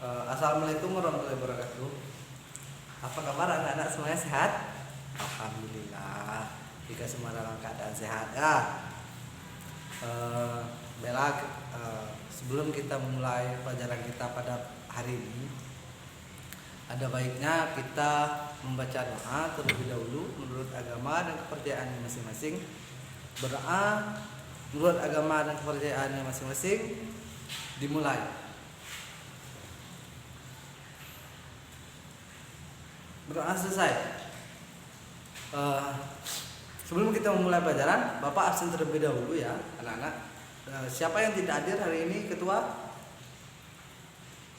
Assalamualaikum warahmatullahi wabarakatuh. Apa kabar anak-anak semuanya, sehat? Alhamdulillah. Jika semua dalam keadaan sehat ya. Bella, sebelum kita memulai pelajaran kita pada hari ini, ada baiknya kita membaca doa terlebih dahulu menurut agama dan kepercayaannya masing-masing. Berdoa menurut agama dan kepercayaannya masing-masing dimulai. Berdoa selesai. Sebelum kita memulai pelajaran, Bapak absen terlebih dahulu ya, anak-anak. Siapa yang tidak hadir hari ini, ketua?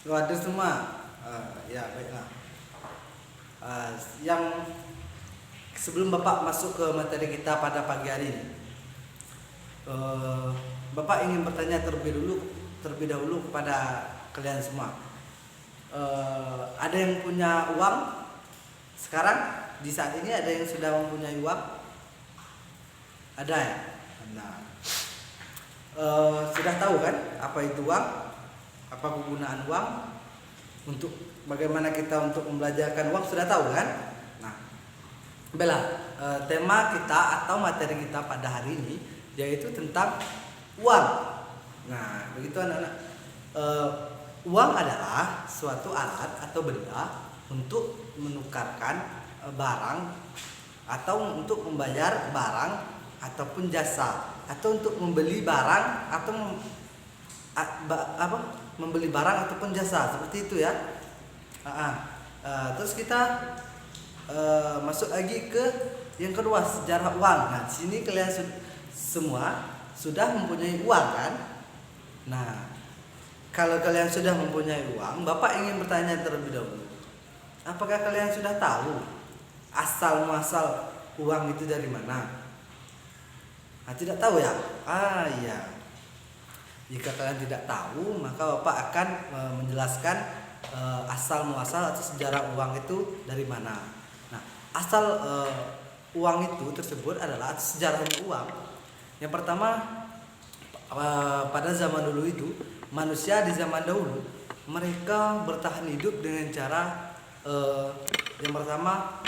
Hadir semua. Ya baiklah. Yang sebelum Bapak masuk ke materi kita pada pagi hari ini, Bapak ingin bertanya terlebih dahulu kepada kalian semua. Ada yang punya uang? Sekarang di saat ini ada yang sudah mempunyai uang? Ada ya? Nah, sudah tahu kan apa itu uang? Apa kegunaan uang? Untuk bagaimana kita untuk membelajarkan uang sudah tahu kan? Nah, Bella, tema kita atau materi kita pada hari ini yaitu tentang uang. Nah, begitu anak-anak. Uang adalah suatu alat atau benda untuk menukarkan barang atau untuk membayar barang ataupun jasa, atau untuk membeli barang atau membeli barang ataupun jasa, seperti itu ya. Terus kita masuk lagi ke yang kedua, sejarah uang. Nah, di sini kalian semua sudah mempunyai uang kan? Nah, kalau kalian sudah mempunyai uang, Bapak ingin bertanya terlebih dahulu. Apakah kalian sudah tahu asal muasal uang itu dari mana? Tidak tahu ya? Iya. Jika kalian tidak tahu, maka Bapak akan menjelaskan asal muasal atau sejarah uang itu dari mana. Nah, asal uang itu tersebut adalah sejarahnya uang. Yang pertama, pada zaman dulu itu, manusia di zaman dahulu mereka bertahan hidup dengan cara yang pertama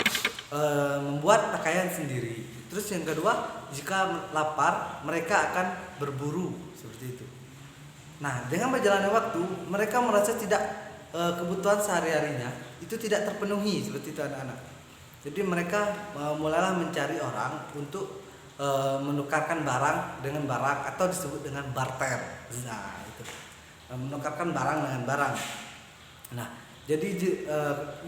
membuat pakaian sendiri. Terus yang kedua, jika lapar mereka akan berburu, seperti itu. Nah, dengan berjalannya waktu mereka merasa tidak kebutuhan sehari-harinya itu tidak terpenuhi, seperti itu anak-anak. Jadi mereka mulailah mencari orang untuk menukarkan barang dengan barang atau disebut dengan barter. Nah, itu menukarkan barang dengan barang. Nah, jadi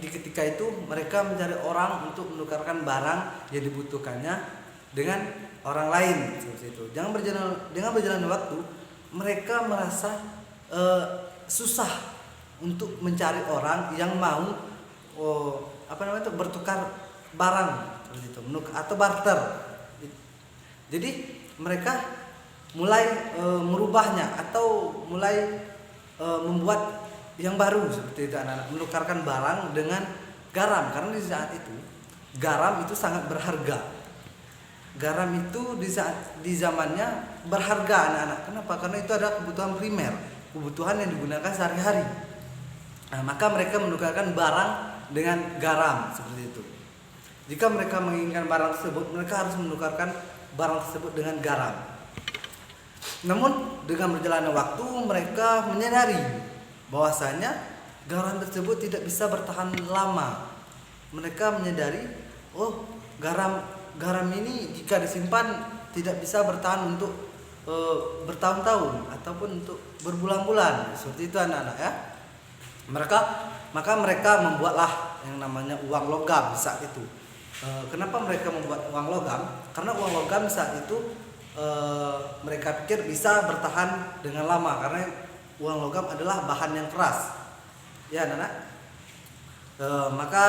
di ketika itu mereka mencari orang untuk menukarkan barang yang dibutuhkannya dengan orang lain, seperti itu. Dengan berjalannya waktu mereka merasa susah untuk mencari orang yang mau bertukar barang, seperti itu, atau barter. Jadi mereka mulai merubahnya atau mulai membuat yang baru, seperti itu anak-anak, menukarkan barang dengan garam, karena di saat itu garam itu sangat berharga. Garam itu di zamannya berharga anak-anak. Kenapa? Karena itu adalah kebutuhan primer, kebutuhan yang digunakan sehari-hari. Nah, maka mereka menukarkan barang dengan garam, seperti itu. Jika mereka menginginkan barang tersebut, mereka harus menukarkan barang tersebut dengan garam. Namun dengan berjalannya waktu mereka menyadari bahwasanya garam tersebut tidak bisa bertahan lama. Mereka menyadari, garam ini jika disimpan tidak bisa bertahan untuk bertahun-tahun ataupun untuk berbulan-bulan, seperti itu anak-anak ya. Maka mereka membuatlah yang namanya uang logam saat itu. Kenapa mereka membuat uang logam? Karena uang logam saat itu mereka pikir bisa bertahan dengan lama, karena uang logam adalah bahan yang keras, ya anak-anak. Maka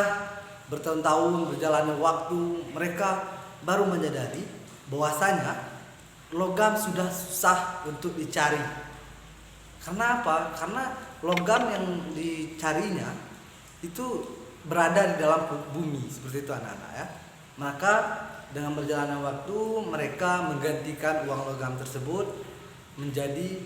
bertahun-tahun berjalannya waktu mereka baru menyadari bahwasanya logam sudah susah untuk dicari. Karena apa? Karena logam yang dicarinya itu berada di dalam bumi, seperti itu anak-anak ya. Maka dengan berjalannya waktu mereka menggantikan uang logam tersebut menjadi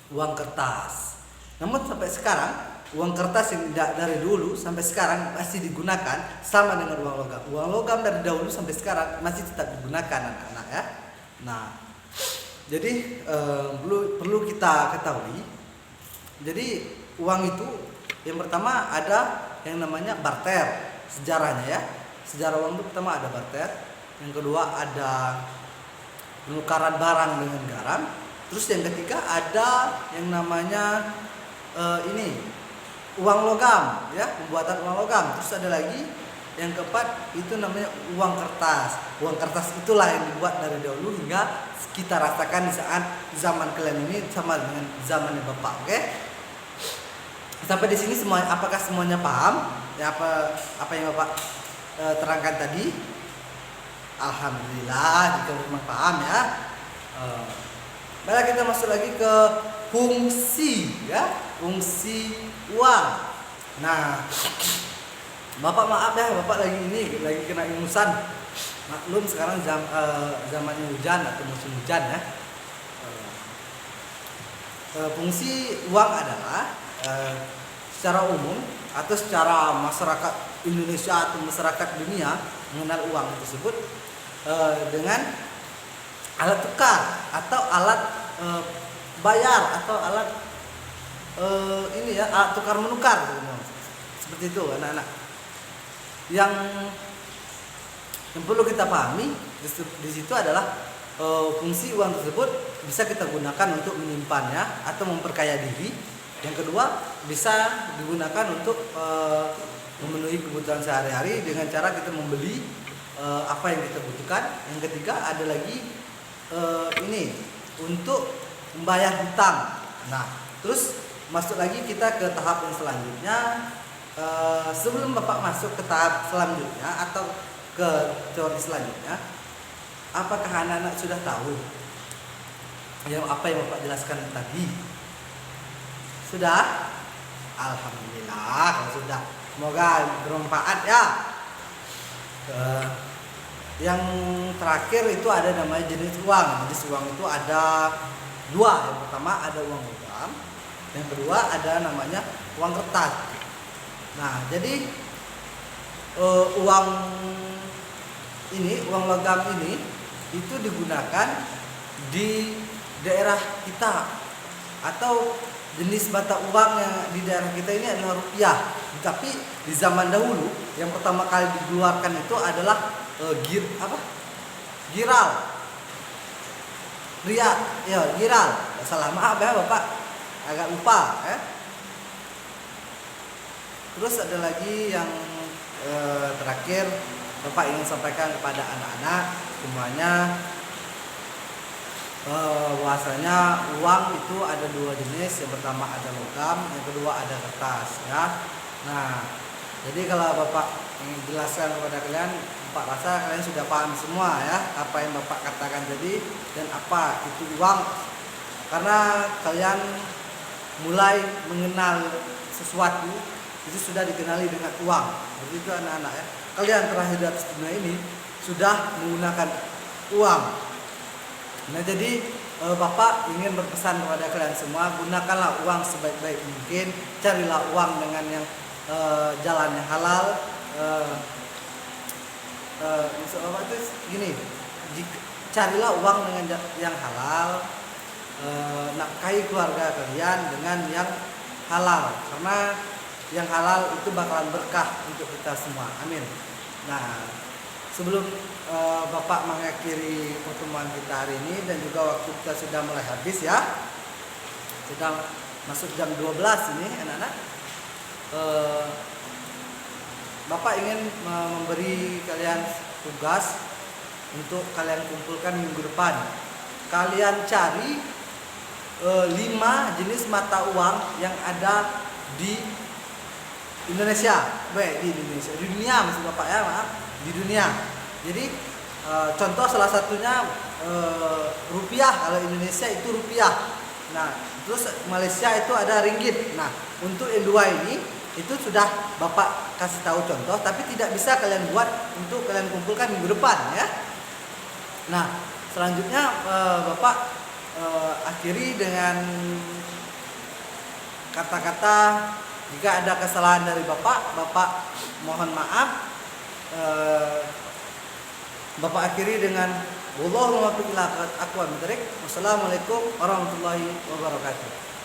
uang kertas. Namun sampai sekarang uang kertas yang dari dulu sampai sekarang masih digunakan sama dengan uang logam. Uang logam dari dahulu sampai sekarang masih tetap digunakan anak-anak ya. Nah, jadi perlu kita ketahui. Jadi uang itu yang pertama ada yang namanya barter, sejarahnya ya. Sejarah uang itu pertama ada barter, yang kedua ada penukaran barang dengan garam, terus yang ketiga ada yang namanya uang logam ya, pembuatan uang logam. Terus ada lagi yang keempat itu namanya uang kertas. Uang kertas itulah yang dibuat dari dahulu hingga kita rasakan di saat zaman kalian ini sama dengan zamannya Bapak. Oke? Sampai di sini semua, apakah semuanya paham ya apa yang Bapak terangkan tadi? Alhamdulillah jika memang paham ya. Baiklah, kita masuk lagi ke fungsi ya, fungsi uang. Nah, Bapak maaf ya, Bapak lagi kena ingusan. Maklum sekarang zamannya hujan atau musim hujan ya. Fungsi uang adalah secara umum atau secara masyarakat Indonesia atau masyarakat dunia mengenal uang tersebut dengan alat tukar atau alat bayar atau alat alat tukar menukar seperti itu anak-anak. Yang perlu kita pahami di situ adalah fungsi uang tersebut bisa kita gunakan untuk menyimpannya atau memperkaya diri. Yang kedua bisa digunakan untuk memenuhi kebutuhan sehari-hari dengan cara kita membeli apa yang kita butuhkan. Yang ketiga ada lagi untuk membayar hutang. Nah, terus masuk lagi kita ke tahap yang selanjutnya. Sebelum Bapak masuk ke tahap selanjutnya atau ke teori selanjutnya, apakah anak-anak sudah tahu apa yang Bapak jelaskan tadi? Sudah? Alhamdulillah kalau sudah. Semoga bermanfaat ya. Yang terakhir itu ada namanya jenis uang. Jenis uang itu ada dua. Yang pertama ada uang logam, yang kedua ada namanya uang kertas. Nah, jadi uang logam ini itu digunakan di daerah kita, atau jenis mata uang yang di daerah kita ini adalah rupiah. Tapi di zaman dahulu yang pertama kali dikeluarkan itu adalah giral. Giral. Salah, maaf ya Bapak, agak lupa ya. Terus ada lagi yang terakhir Bapak ingin sampaikan kepada anak-anak semuanya, bahwasanya uang itu ada dua jenis. Yang pertama ada logam, yang kedua ada kertas ya. Nah, jadi kalau Bapak ingin jelaskan kepada kalian, Bapak rasa kalian sudah paham semua ya apa yang Bapak katakan tadi dan apa itu uang, karena kalian mulai mengenal sesuatu itu sudah dikenali dengan uang. Begitu anak-anak ya. Kalian terakhir di atas dunia ini sudah menggunakan uang. Nah, jadi Bapak ingin berpesan kepada kalian semua, gunakanlah uang sebaik-baik mungkin. Carilah uang dengan yang jalan yang halal. Carilah uang dengan yang halal. Nafkahi keluarga kalian dengan yang halal, karena yang halal itu bakalan berkah untuk kita semua. Amin. Nah, sebelum Bapak mengakhiri pertemuan kita hari ini, dan juga waktu kita sudah mulai habis ya, sudah masuk jam 12 ini anak-anak. Bapak ingin memberi kalian tugas untuk kalian kumpulkan minggu depan. Kalian cari 5 jenis mata uang yang ada di Indonesia, di dunia maksud Bapak ya, maaf, di dunia. Jadi contoh salah satunya rupiah. Kalau Indonesia itu rupiah. Nah, terus Malaysia itu ada ringgit. Nah, untuk yang dua ini itu sudah Bapak kasih tahu contoh, tapi tidak bisa kalian buat untuk kalian kumpulkan minggu depan ya. Nah, selanjutnya Bapak akhiri dengan kata-kata Jika ada kesalahan dari Bapak mohon maaf. Bapak akhiri dengan Wassalamualaikum warahmatullahi wabarakatuh.